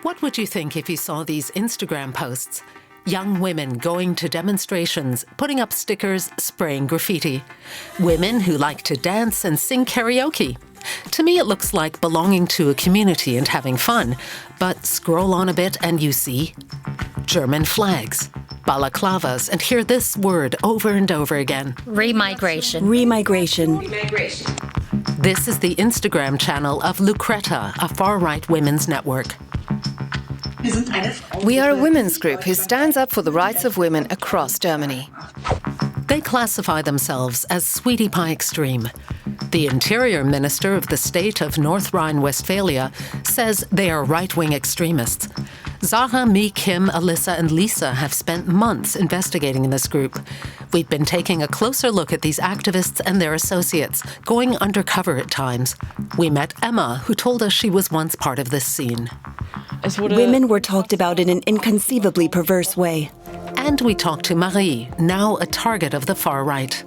What would you think if you saw these Instagram posts? Young women going to demonstrations, putting up stickers, spraying graffiti. Women who like to dance and sing karaoke. To me, it looks like belonging to a community and having fun. But scroll on a bit and you see German flags, balaclavas, and hear this word over and over again. Remigration. Remigration. This is the Instagram channel of Lukreta, a far-right women's network. We are a women's group who stands up for the rights of women across Germany. They classify themselves as Sweetie Pie Extreme. The Interior Minister of the state of North Rhine-Westphalia says they are right-wing extremists. Zara, me, Kim, Alyssa and Lisa have spent months investigating this group. We've been taking a closer look at these activists and their associates, going undercover at times. We met Emma, who told us she was once part of this scene. Women were talked about in an inconceivably perverse way. And we talked to Marie, now a target of the far right.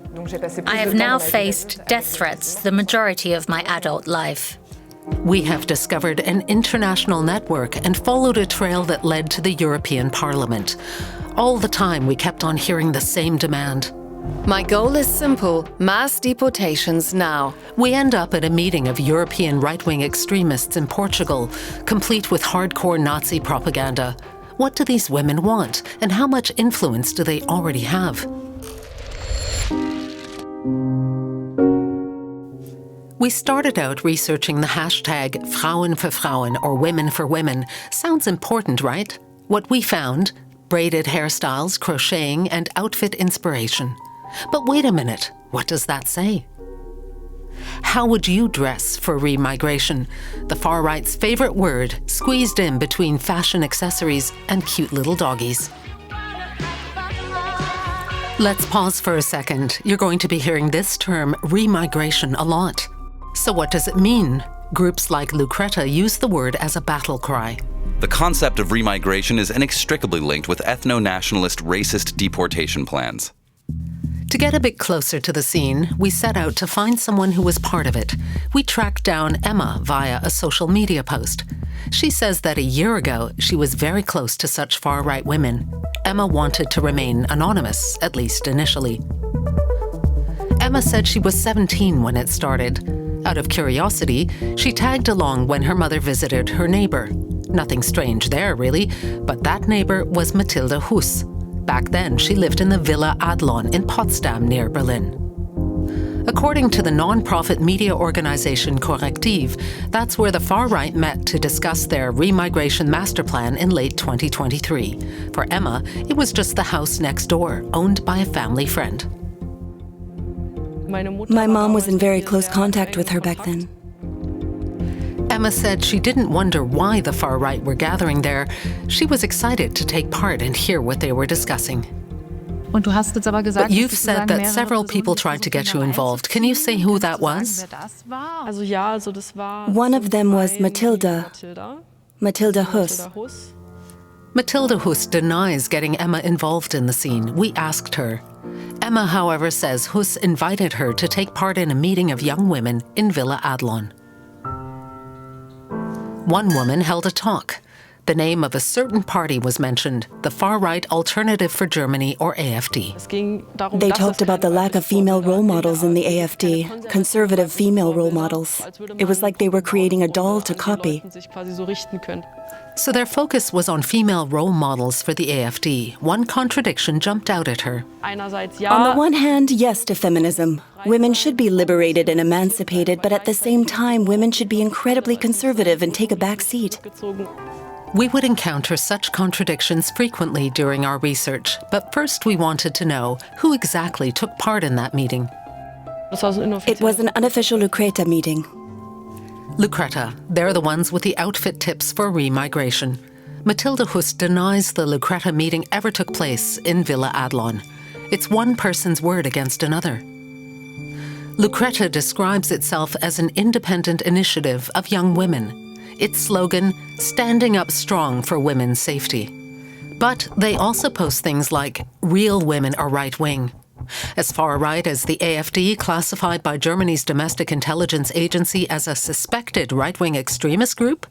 I have now faced death threats the majority of my adult life. We have discovered an international network and followed a trail that led to the European Parliament. All the time we kept on hearing the same demand. My goal is simple: mass deportations now. We end up at a meeting of European right-wing extremists in Portugal, complete with hardcore Nazi propaganda. What do these women want, and how much influence do they already have? We started out researching the hashtag Frauen für Frauen, or Women for Women. Sounds important, right? What we found: braided hairstyles, crocheting, and outfit inspiration. But wait a minute, what does that say? How would you dress for remigration? The far right's favorite word, squeezed in between fashion accessories and cute little doggies. Let's pause for a second. You're going to be hearing this term, remigration, a lot. So what does it mean? Groups like Lukreta use the word as a battle cry. The concept of remigration is inextricably linked with ethno-nationalist racist deportation plans. To get a bit closer to the scene, we set out to find someone who was part of it. We tracked down Emma via a social media post. She says that a year ago, she was very close to such far-right women. Emma wanted to remain anonymous, at least initially. Emma said she was 17 when it started. Out of curiosity, she tagged along when her mother visited her neighbor. Nothing strange there, really, but that neighbor was Mathilde Huss. Back then, she lived in the Villa Adlon in Potsdam, near Berlin. According to the non-profit media organization Correctiv, that's where the far right met to discuss their remigration master plan in late 2023. For Emma, it was just the house next door, owned by a family friend. My mom was in very close contact with her back then. Emma said she didn't wonder why the far right were gathering there. She was excited to take part and hear what they were discussing. But you've said that several people tried to get you involved. Can you say who that was? One of them was Mathilde Huss. Mathilde Huss denies getting Emma involved in the scene. We asked her. Emma, however, says Huss invited her to take part in a meeting of young women in Villa Adlon. One woman held a talk. The name of a certain party was mentioned, the far-right Alternative for Germany, or AfD. They talked about the lack of female role models in the AfD, conservative female role models. It was like they were creating a doll to copy. So their focus was on female role models for the AfD. One contradiction jumped out at her. On the one hand, yes to feminism. Women should be liberated and emancipated, but at the same time, women should be incredibly conservative and take a back seat. We would encounter such contradictions frequently during our research, but first we wanted to know who exactly took part in that meeting. It was an unofficial Lukreta meeting. Lukreta, they're the ones with the outfit tips for remigration. Mathilde Huss denies the Lukreta meeting ever took place in Villa Adlon. It's one person's word against another. Lukreta describes itself as an independent initiative of young women. Its slogan, standing up strong for women's safety. But they also post things like, real women are right-wing, As far right as the AfD, classified by Germany's domestic intelligence agency as a suspected right-wing extremist group?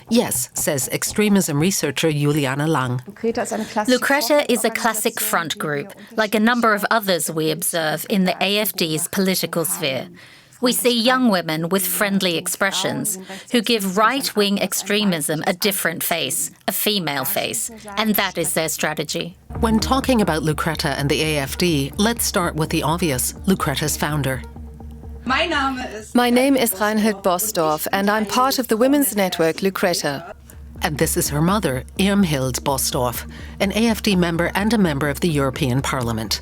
Yes, says extremism researcher Juliane Lang. Lukreta is a classic front group, like a number of others we observe in the AfD's political sphere. We see young women with friendly expressions who give right-wing extremism a different face, a female face, and that is their strategy. When talking about Lukreta and the AfD, let's start with the obvious, Lukreta's founder. My name is Reinhild Bosdorf, and I'm part of the women's network Lukreta. And this is her mother, Irmhild Bosdorf, an AfD member and a member of the European Parliament.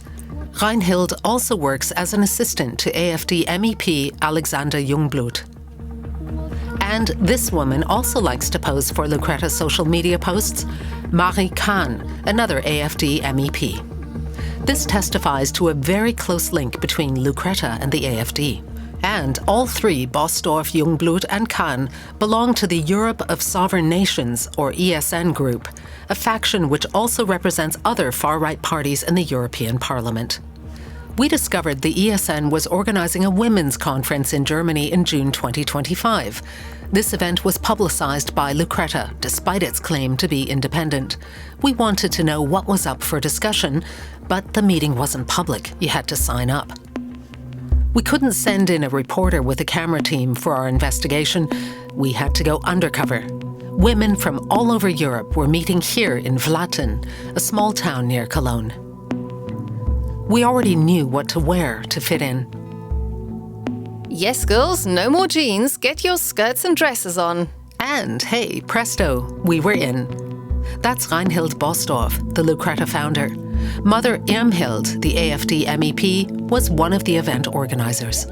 Reinhild also works as an assistant to AfD MEP Alexander Jungblut. And this woman also likes to pose for Lukreta's social media posts, Marie Kahn, another AfD MEP. This testifies to a very close link between Lukreta and the AfD. And all three, Bosdorf, Jungblut and Kahn, belong to the Europe of Sovereign Nations, or ESN group, a faction which also represents other far-right parties in the European Parliament. We discovered the ESN was organizing a women's conference in Germany in June 2025. This event was publicized by Lukreta, despite its claim to be independent. We wanted to know what was up for discussion, but the meeting wasn't public. You had to sign up. We couldn't send in a reporter with a camera team for our investigation. We had to go undercover. Women from all over Europe were meeting here in Vlatten, a small town near Cologne. We already knew what to wear to fit in. Yes, girls, no more jeans. Get your skirts and dresses on. And hey, presto, we were in. That's Reinhild Bosdorf, the Lukreta founder. Mother Irmhild, the AfD MEP, was one of the event organizers.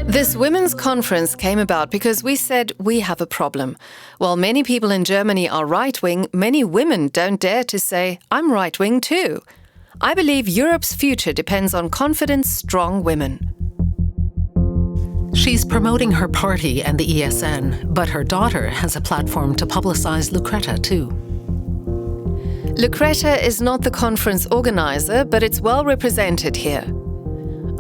This women's conference came about because we said we have a problem. While many people in Germany are right-wing, many women don't dare to say, I'm right-wing too. I believe Europe's future depends on confident, strong women. She's promoting her party and the ESN, but her daughter has a platform to publicize Lukreta too. Lukreta is not the conference organizer, but it's well represented here.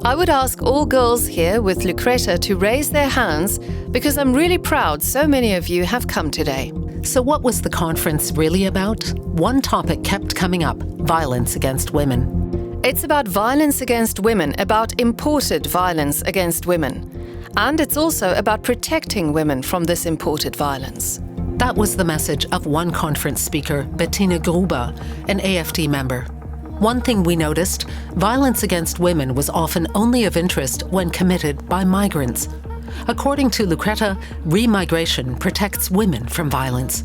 I would ask all girls here with Lukreta to raise their hands because I'm really proud so many of you have come today. So what was the conference really about? One topic kept coming up, violence against women. It's about violence against women, about imported violence against women. And it's also about protecting women from this imported violence. That was the message of one conference speaker, Bettina Gruber, an AfD member. One thing we noticed, violence against women was often only of interest when committed by migrants. According to Lukreta, remigration protects women from violence.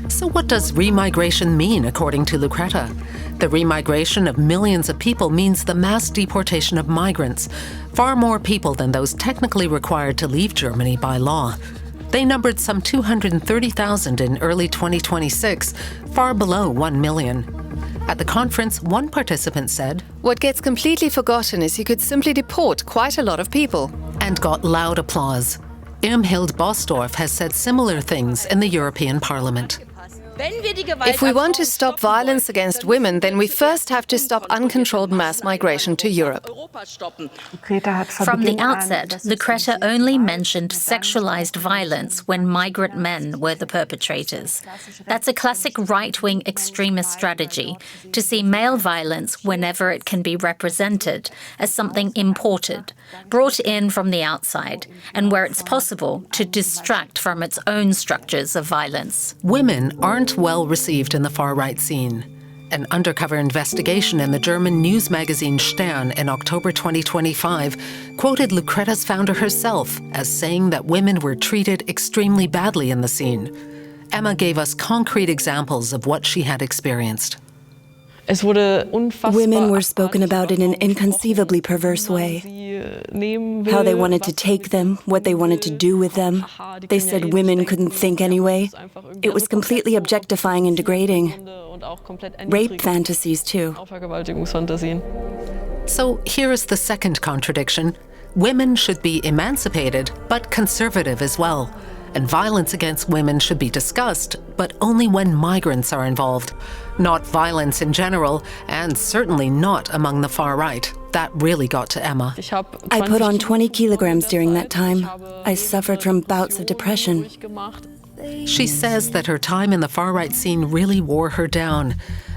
So what does remigration mean, according to Lukreta? The remigration of millions of people means the mass deportation of migrants, far more people than those technically required to leave Germany by law. They numbered some 230,000 in early 2026, far below 1 million. At the conference, one participant said, "What gets completely forgotten is you could simply deport quite a lot of people." And got loud applause. Irmhild Bosdorf has said similar things in the European Parliament. If we want to stop violence against women, then we first have to stop uncontrolled mass migration to Europe. From the outset, Lukreta only mentioned sexualized violence when migrant men were the perpetrators. That's a classic right-wing extremist strategy, to see male violence whenever it can be represented as something imported, brought in from the outside, and where it's possible to distract from its own structures of violence. Women aren't well received in the far-right scene. An undercover investigation in the German news magazine Stern in October 2025 quoted Lukreta's founder herself as saying that women were treated extremely badly in the scene. Emma gave us concrete examples of what she had experienced. Women were spoken about in an inconceivably perverse way. How they wanted to take them, what they wanted to do with them. They said women couldn't think anyway. It was completely objectifying and degrading. Rape fantasies, too. So here is the second contradiction. Women should be emancipated, but conservative as well. and violence against women should be discussed, but only when migrants are involved. Not violence in general, and certainly not among the far right. That really got to Emma. I put on 20 kilograms during that time. I suffered from bouts of depression. She says that her time in the far-right scene really wore her down.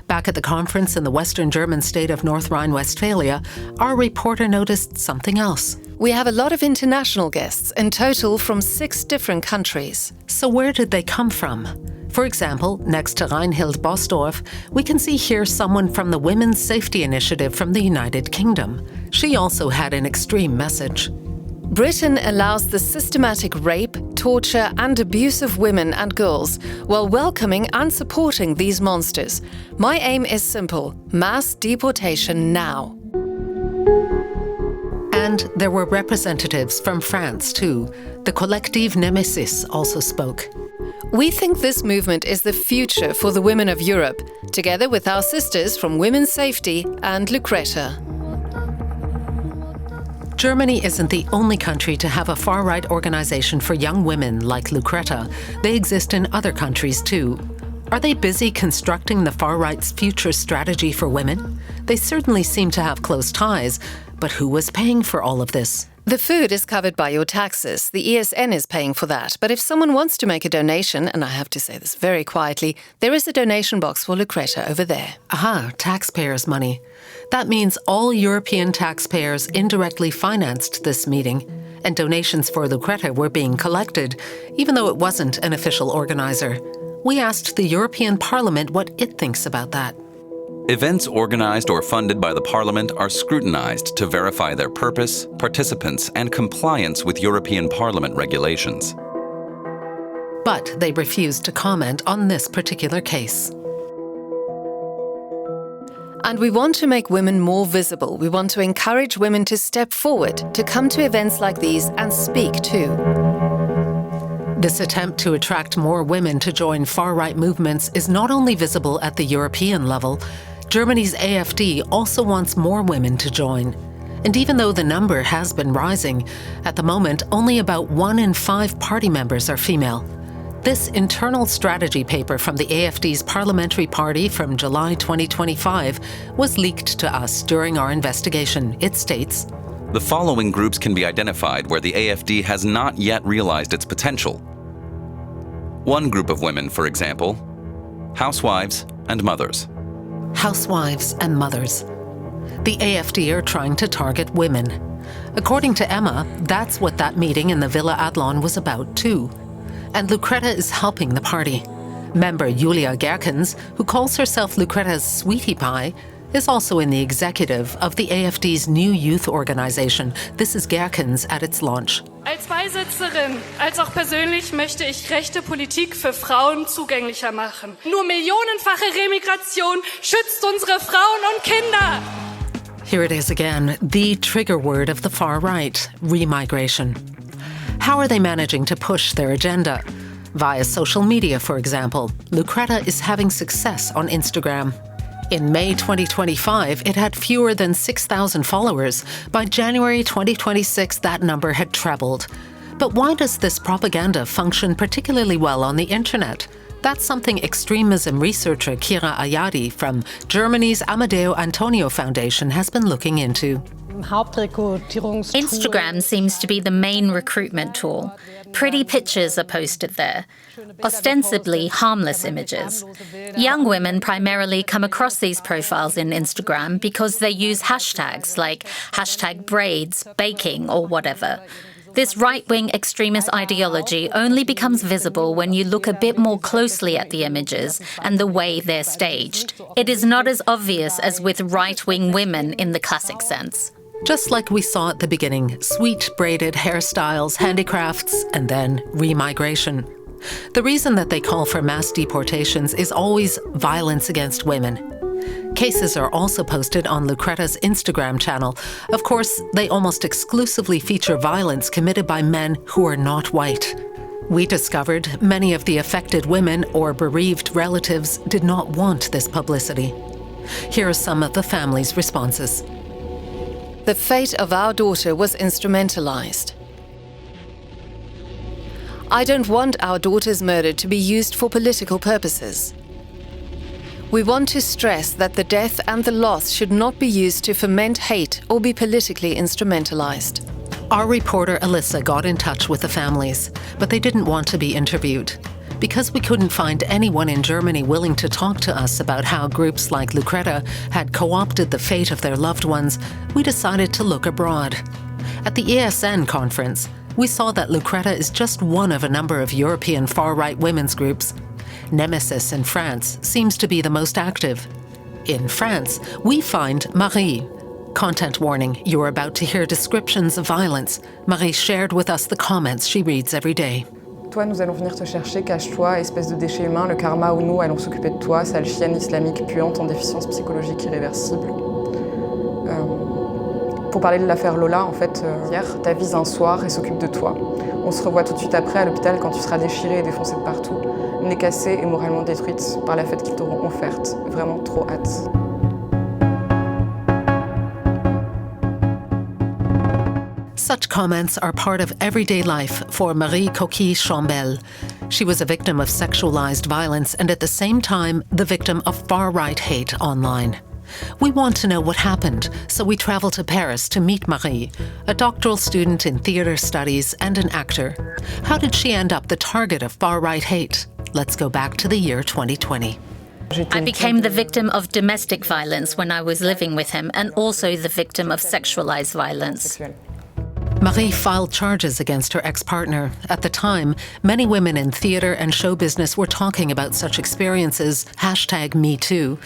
Back at the conference in the western German state of North Rhine-Westphalia, our reporter noticed something else. We have a lot of international guests, in total from 6 different countries. So where did they come from? For example, next to Reinhild Bosdorf, we can see here someone from the Women's Safety Initiative from the United Kingdom. She also had an extreme message. Britain allows the systematic rape, torture and abuse of women and girls while welcoming and supporting these monsters. My aim is simple: mass deportation now. And there were representatives from France too. The Collective Nemesis also spoke. We think this movement is the future for the women of Europe, together with our sisters from Women's Safety and Lukreta. Germany isn't the only country to have a far-right organization for young women like Lukreta. They exist in other countries too. Are they busy constructing the far-right's future strategy for women? They certainly seem to have close ties, but who was paying for all of this? The food is covered by your taxes. The ESN is paying for that. But if someone wants to make a donation, and I have to say this very quietly, there is a donation box for Lukreta over there. Aha, taxpayers' money. That means all European taxpayers indirectly financed this meeting, and donations for Lukreta were being collected, even though it wasn't an official organizer. We asked the European Parliament what it thinks about that. Events organized or funded by the Parliament are scrutinized to verify their purpose, participants, and compliance with European Parliament regulations. But they refused to comment on this particular case. And we want to make women more visible. We want to encourage women to step forward, to come to events like these and speak too. This attempt to attract more women to join far-right movements is not only visible at the European level. Germany's AfD also wants more women to join. And even though the number has been rising, at the moment only about 1 in 5 party members are female. This internal strategy paper from the AfD's parliamentary party from July 2025 was leaked to us during our investigation. It states, the following groups can be identified where the AfD has not yet realized its potential. One group of women, for example, housewives and mothers. Housewives and mothers. The AfD are trying to target women. According to Emma, that's what that meeting in the Villa Adlon was about too. And Lukreta is helping the party. Member Julia Gerkens, who calls herself Lukreta's sweetie pie, is also in the executive of the AfD's new youth organization. This is Gerkens at its launch. Als Beisitzerin, als auch persönlich möchte ich rechte Politik für Frauen zugänglicher machen. Nur millionenfache Remigration schützt unsere Frauen und Kinder. Here it is again, the trigger word of the far right, remigration. How are they managing to push their agenda? Via social media, for example. Lukreta is having success on Instagram. In May 2025, it had fewer than 6,000 followers. By January 2026, that number had trebled. But why does this propaganda function particularly well on the internet? That's something extremism researcher Kira Ayadi from Germany's Amadeo Antonio Foundation has been looking into. Instagram seems to be the main recruitment tool. Pretty pictures are posted there. Ostensibly harmless images. Young women primarily come across these profiles in Instagram because they use hashtags like #braids, baking, or whatever. This right-wing extremist ideology only becomes visible when you look a bit more closely at the images and the way they're staged. It is not as obvious as with right-wing women in the classic sense. Just like we saw at the beginning, sweet braided hairstyles, handicrafts, and then remigration. The reason that they call for mass deportations is always violence against women. Cases are also posted on Lukreta's Instagram channel. Of course, they almost exclusively feature violence committed by men who are not white. We discovered many of the affected women or bereaved relatives did not want this publicity. Here are some of the families' responses. The fate of our daughter was instrumentalized. I don't want our daughters murdered to be used for political purposes. We want to stress that the death and the loss should not be used to foment hate or be politically instrumentalized. Our reporter Alyssa got in touch with the families, but they didn't want to be interviewed. Because we couldn't find anyone in Germany willing to talk to us about how groups like Lukreta had co-opted the fate of their loved ones, we decided to look abroad. At the ESN conference, we saw that Lukreta is just one of a number of European far-right women's groups. Nemesis in France seems to be the most active. In France, we find Marie. Content warning, you're about to hear descriptions of violence. Marie shared with us the comments she reads every day. Toi, nous allons venir te chercher, cache-toi, espèce de déchet humain, le karma ou nous allons s'occuper de toi, sale chienne islamique puante en déficience psychologique irréversible. Pour parler de l'affaire Lola, en fait, hier, t'avise un soir et s'occupe de toi. On se revoit tout de suite après à l'hôpital quand tu seras déchirée et défoncée de partout, nez cassé et moralement détruite par la fête qu'ils t'auront offerte. Vraiment trop hâte. Such comments are part of everyday life for Marie Coquille Chambel. She was a victim of sexualized violence and at the same time, the victim of far-right hate online. We want to know what happened, so we travel to Paris to meet Marie, a doctoral student in theatre studies and an actor. How did she end up the target of far-right hate? Let's go back to the year 2020. I became the victim of domestic violence when I was living with him, and also the victim of sexualized violence. Marie filed charges against her ex-partner. At the time, many women in theatre and show business were talking about such experiences, #MeToo.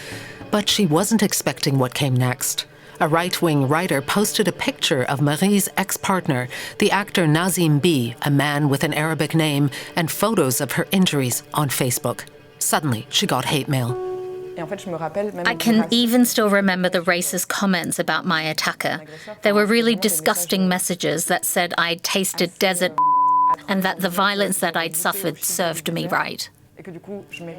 But she wasn't expecting what came next. A right-wing writer posted a picture of Marie's ex-partner, the actor Nazim B, a man with an Arabic name, and photos of her injuries on Facebook. Suddenly, she got hate mail. I can even still remember the racist comments about my attacker. They were really disgusting messages that said I'd tasted desert and that the violence that I'd suffered served me right.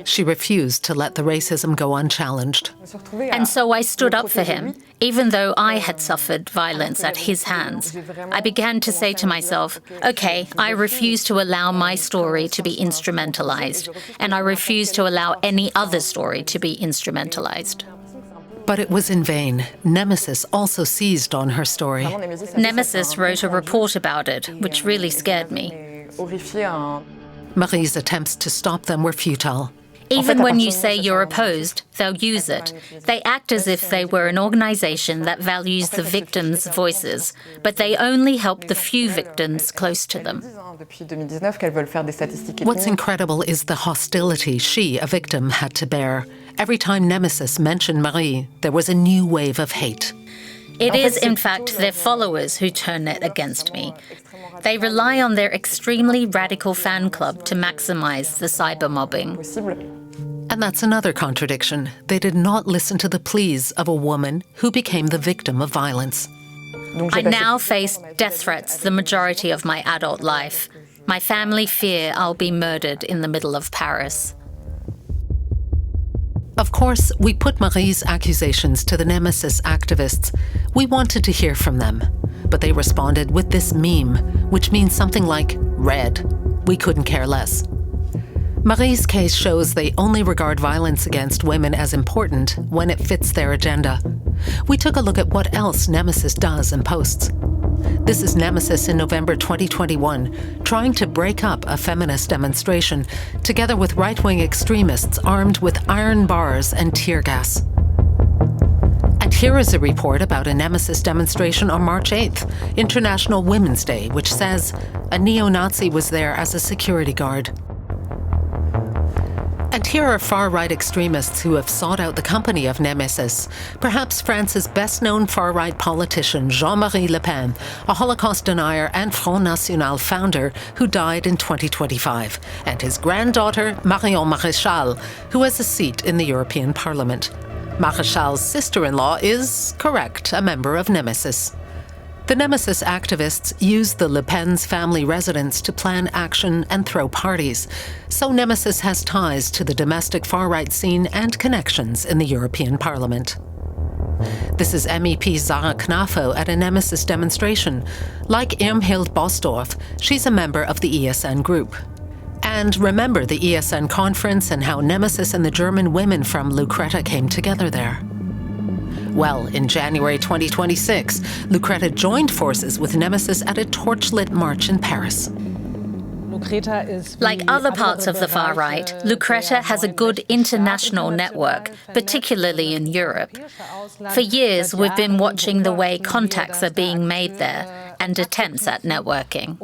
She refused to let the racism go unchallenged. And so I stood up for him, even though I had suffered violence at his hands. I began to say to myself, okay, I refuse to allow my story to be instrumentalized, and I refuse to allow any other story to be instrumentalized. But it was in vain. Nemesis also seized on her story. Nemesis wrote a report about it, which really scared me. Marie's attempts to stop them were futile. Even when you say you're opposed, they'll use it. They act as if they were an organization that values the victims' voices, but they only help the few victims close to them. What's incredible is the hostility she, a victim, had to bear. Every time Nemesis mentioned Marie, there was a new wave of hate. It is, in fact, their followers who turn it against me. They rely on their extremely radical fan club to maximize the cybermobbing. And that's another contradiction. They did not listen to the pleas of a woman who became the victim of violence. I now face death threats the majority of my adult life. My family fear I'll be murdered in the middle of Paris. Of course, we put Marie's accusations to the Nemesis activists. We wanted to hear from them, but they responded with this meme, which means something like red. We couldn't care less. Marie's case shows they only regard violence against women as important when it fits their agenda. We took a look at what else Nemesis does and posts. This is Nemesis in November 2021, trying to break up a feminist demonstration, together with right-wing extremists armed with iron bars and tear gas. And here is a report about a Nemesis demonstration on March 8th, International Women's Day, which says a neo-Nazi was there as a security guard. And here are far-right extremists who have sought out the company of Nemesis. Perhaps France's best-known far-right politician, Jean-Marie Le Pen, a Holocaust denier and Front National founder who died in 2025, and his granddaughter, Marion Maréchal, who has a seat in the European Parliament. Maréchal's sister-in-law is, correct, a member of Nemesis. The Nemesis activists used the Le Pen's family residence to plan action and throw parties, so Nemesis has ties to the domestic far-right scene and connections in the European Parliament. This is MEP Zara Knafo at a Nemesis demonstration. Like Irmhild Bosdorf, she's a member of the ESN group. And remember the ESN conference and how Nemesis and the German women from Lukreta came together there. Well, in January 2026, Lukreta joined forces with Nemesis at a torchlit march in Paris. Like other parts of the far right, Lukreta has a good international network, particularly in Europe. For years, we've been watching the way contacts are being made there and attempts at networking.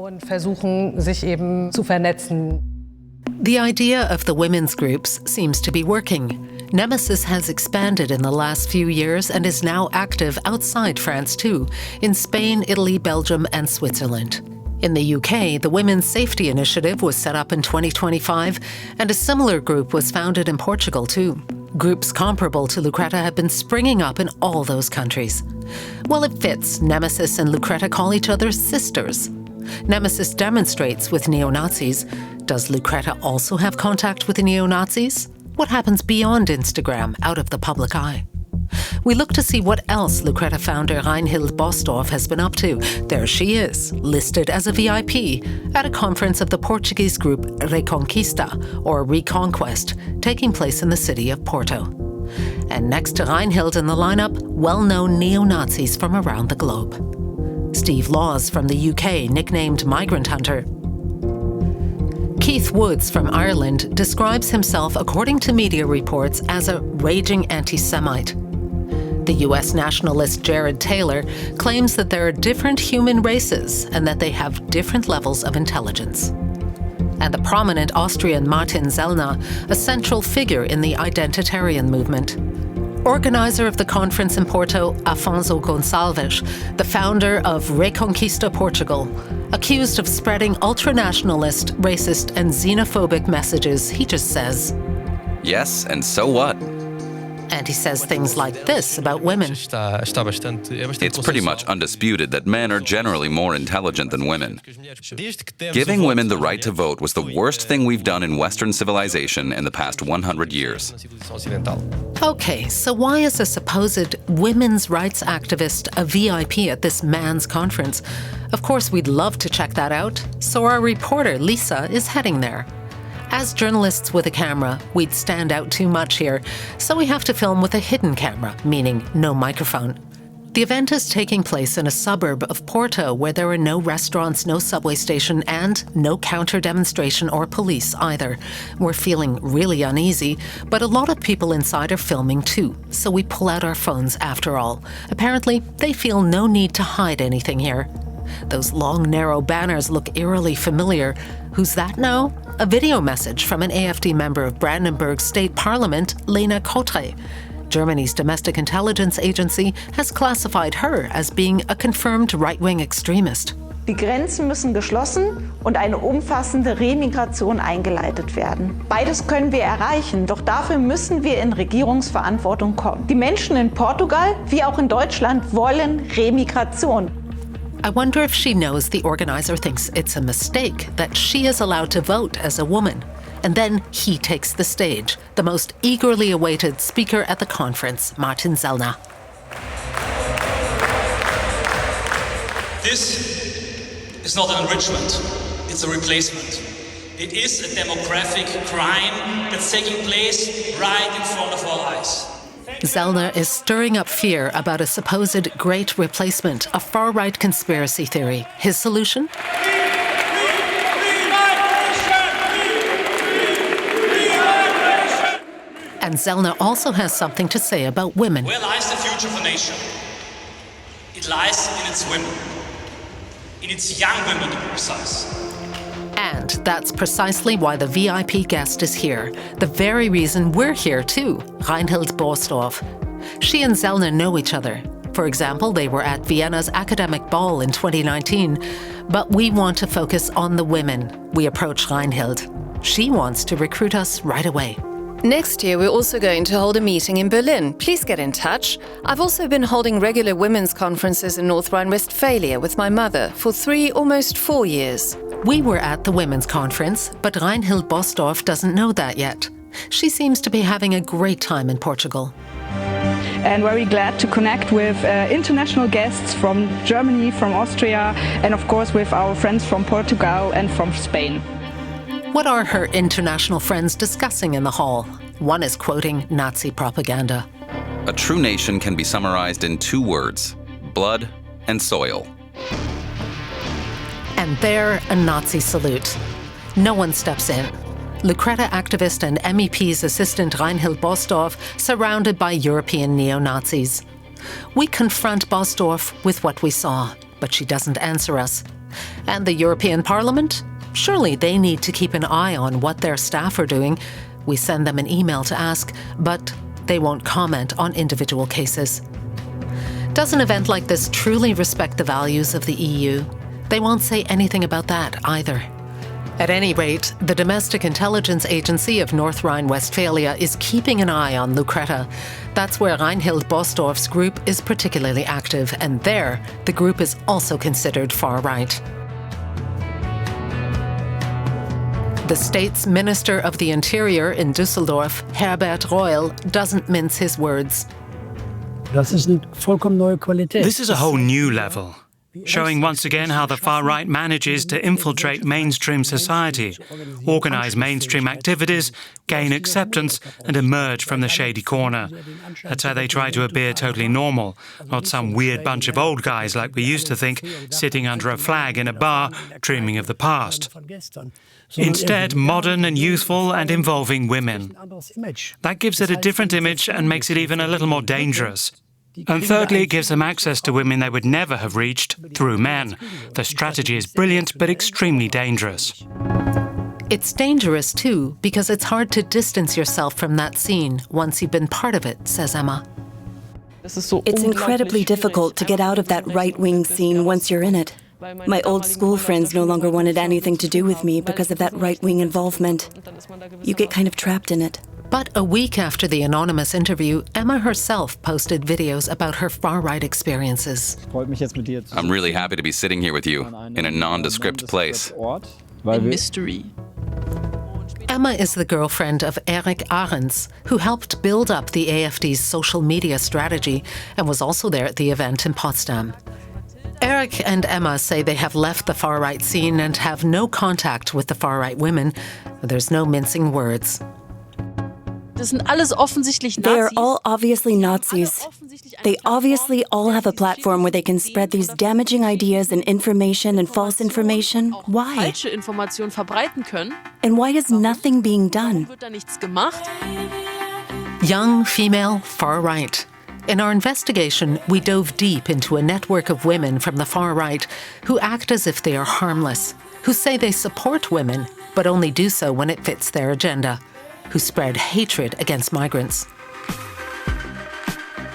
The idea of the women's groups seems to be working. Nemesis has expanded in the last few years and is now active outside France too, in Spain, Italy, Belgium, and Switzerland. In the UK, the Women's Safety Initiative was set up in 2025, and a similar group was founded in Portugal too. Groups comparable to Lukreta have been springing up in all those countries. Well, it fits. Nemesis and Lukreta call each other sisters. Nemesis demonstrates with neo-Nazis. Does Lukreta also have contact with the neo-Nazis? What happens beyond Instagram, out of the public eye? We look to see what else Lukreta founder Reinhild Bosdorf has been up to. There she is, listed as a VIP, at a conference of the Portuguese group Reconquista, or Reconquest, taking place in the city of Porto. And next to Reinhild in the lineup, well-known neo-Nazis from around the globe. Steve Laws from the UK, nicknamed Migrant Hunter. Keith Woods from Ireland describes himself, according to media reports, as a raging anti-Semite. The US nationalist Jared Taylor claims that there are different human races and that they have different levels of intelligence. And the prominent Austrian Martin Sellner, a central figure in the identitarian movement. Organizer of the conference in Porto, Afonso Gonçalves, the founder of Reconquista Portugal, accused of spreading ultranationalist, racist, and xenophobic messages, he just says, "Yes, and so what?" And he says things like this about women. It's pretty much undisputed that men are generally more intelligent than women. Giving women the right to vote was the worst thing we've done in Western civilization in the past 100 years. Okay, so why is a supposed women's rights activist a VIP at this man's conference? Of course, we'd love to check that out, so our reporter, Lisa, is heading there. As journalists with a camera, we'd stand out too much here, so we have to film with a hidden camera, meaning no microphone. The event is taking place in a suburb of Porto where there are no restaurants, no subway station, and no counter-demonstration or police either. We're feeling really uneasy, but a lot of people inside are filming too, so we pull out our phones after all. Apparently, they feel no need to hide anything here. Those long, narrow banners look eerily familiar. Who's that now? A video message from an AfD member of Brandenburg State Parliament, Lena Kotre. Germany's domestic intelligence agency has classified her as being a confirmed right-wing extremist. Die Grenzen müssen geschlossen und eine umfassende Remigration eingeleitet werden. Beides können wir erreichen, doch dafür müssen wir in Regierungsverantwortung kommen. Die Menschen in Portugal wie auch in Deutschland wollen Remigration. I wonder if she knows the organizer thinks it's a mistake that she is allowed to vote as a woman. And then he takes the stage, the most eagerly awaited speaker at the conference, Martin Sellner. This is not an enrichment, it's a replacement. It is a demographic crime that's taking place right in front of our eyes. Sellner is stirring up fear about a supposed great replacement, a far-right conspiracy theory. His solution? And Sellner also has something to say about women. Where lies the future of a nation? It lies in its women. In its young women, to be precise. And that's precisely why the VIP guest is here. The very reason we're here too, Reinhild Bosdorf. She and Sellner know each other. For example, they were at Vienna's academic ball in 2019. But we want to focus on the women. We approach Reinhild. She wants to recruit us right away. Next year, we're also going to hold a meeting in Berlin. Please get in touch. I've also been holding regular women's conferences in North Rhine-Westphalia with my mother for 3, almost 4 years. We were at the women's conference, but Reinhild Bosdorf doesn't know that yet. She seems to be having a great time in Portugal. And very glad to connect with international guests from Germany, from Austria, and of course with our friends from Portugal and from Spain. What are her international friends discussing in the hall? One is quoting Nazi propaganda. A true nation can be summarized in 2 words: blood and soil. And there, a Nazi salute. No one steps in. Lukreta activist and MEP's assistant Reinhild Bosdorf surrounded by European neo-Nazis. We confront Bosdorf with what we saw, but she doesn't answer us. And the European Parliament? Surely they need to keep an eye on what their staff are doing. We send them an email to ask, but they won't comment on individual cases. Does an event like this truly respect the values of the EU? They won't say anything about that either. At any rate, the Domestic Intelligence Agency of North Rhine-Westphalia is keeping an eye on Lukreta. That's where Reinhild Bosdorf's group is particularly active, and there, the group is also considered far-right. The state's Minister of the Interior in Düsseldorf, Herbert Reul, doesn't mince his words. This is a whole new level, showing once again how the far right manages to infiltrate mainstream society, organize mainstream activities, gain acceptance, and emerge from the shady corner. That's how they try to appear totally normal, not some weird bunch of old guys like we used to think, sitting under a flag in a bar, dreaming of the past. Instead, modern and youthful and involving women. That gives it a different image and makes it even a little more dangerous. And thirdly, it gives them access to women they would never have reached through men. The strategy is brilliant, but extremely dangerous. It's dangerous, too, because it's hard to distance yourself from that scene once you've been part of it, says Emma. It's incredibly difficult to get out of that right-wing scene once you're in it. My old school friends no longer wanted anything to do with me because of that right-wing involvement. You get kind of trapped in it. But a week after the anonymous interview, Emma herself posted videos about her far-right experiences. I'm really happy to be sitting here with you, in a nondescript place. Mystery. Emma is the girlfriend of Eric Ahrens, who helped build up the AfD's social media strategy and was also there at the event in Potsdam. Eric and Emma say they have left the far-right scene and have no contact with the far-right women. There's no mincing words. They are all obviously Nazis. They obviously all have a platform where they can spread these damaging ideas and information and false information. Why? And why is nothing being done? Young, female, far-right. In our investigation, we dove deep into a network of women from the far right who act as if they are harmless, who say they support women, but only do so when it fits their agenda, who spread hatred against migrants.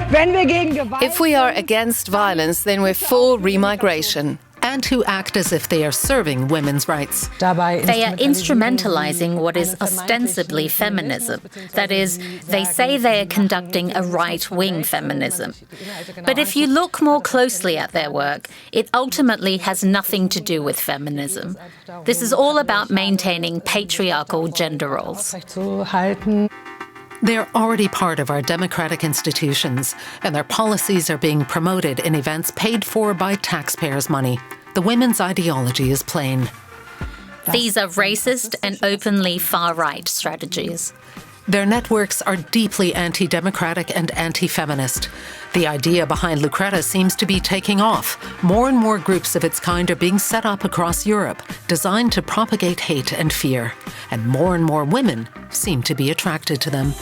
If we are against violence, then we're for remigration. And who act as if they are serving women's rights. They are instrumentalizing what is ostensibly feminism. That is, they say they are conducting a right-wing feminism. But if you look more closely at their work, it ultimately has nothing to do with feminism. This is all about maintaining patriarchal gender roles. They're already part of our democratic institutions, and their policies are being promoted in events paid for by taxpayers' money. The women's ideology is plain. These are racist and openly far-right strategies. Their networks are deeply anti-democratic and anti-feminist. The idea behind Lukreta seems to be taking off. More and more groups of its kind are being set up across Europe, designed to propagate hate and fear. And more women seem to be attracted to them.